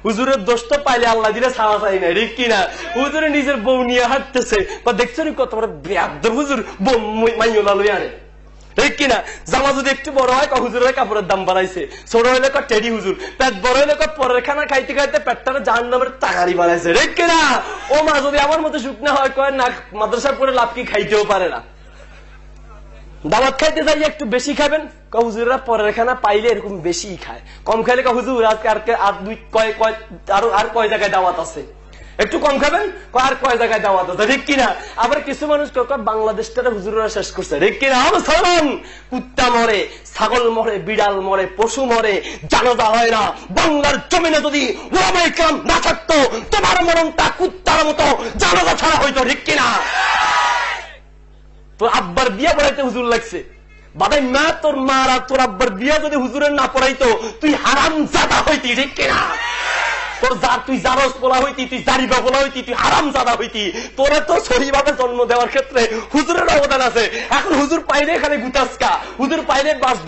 হুজুরের দোষ তো পাইলে আল্লাহ দিলে ছাড়া চাই না, ঠিক কিনা? হুজুরে নিজের বউ নিয়ে হাঁটতেছে, বা দেখছো কত বড় বেয়াদব হুজুর, বউ মাইলা লই আরে, ঠিক কিনা? জামা যদি একটু বড় হয় হুজুরের কাপড়ের দাম বাড়াইছে, ছোট হইলে টেডি হুজুর, পেট বড় হইলে পরের খানা খাইতে খাইতে পেটটারে জাহান্নামের তাগারি বাড়াইছে, ঠিক কিনা? ও মা যদি আমার মতো শুকনা হয় কয় না মাদ্রাসা পড়ে লাভ কি, খাইতেও পারে না। দাওয়াত খাইতে যাই একটু বেশি খাবেন, হুজুররা পরের খানা পাইলে এরকম বেশি খায়, কম খাইলে হুজুর আজকে আর কয় জায়গায় দাওয়াত আছে, একটু কম খাবেন, আর কয় জায়গায় দাওয়াত আছে, ঠিক কিনা? আবার কিছু মানুষ বাংলাদেশটা হুজুররা শেষ করছে, ঠিক কিনা? কুত্তা মরে, ছাগল মরে, বিড়াল মরে, পশু মরে, জানাজা হয় না। বাংলার জমিনে যদি ওলামায়ে কেরাম না থাকতো, তোমার মরণটা কুত্তার মতো জানাজা ছাড়া হইতো, ঠিক কিনা? তোর আব্বার বিয়া পড়াইতে হুজুর লাগছে, বাদাই মা তোর মারা তোর আব্বার বিয়া যদি হুজুরের না পড়াইতো তুই হারামজাদা হইতি, ঠিক কিনা? তোর তুই জারজ পোলা হইতি, তুই জারিবা পোলা হইতি, তুই হারামজাদা হইতি। তোরা তো সহিভাবে জন্ম দেওয়ার ক্ষেত্রে হুজুরের অবদান আছে। এখন হুজুর পাইলে এখানে গুতাসকা, হুজুর পাইলে বাস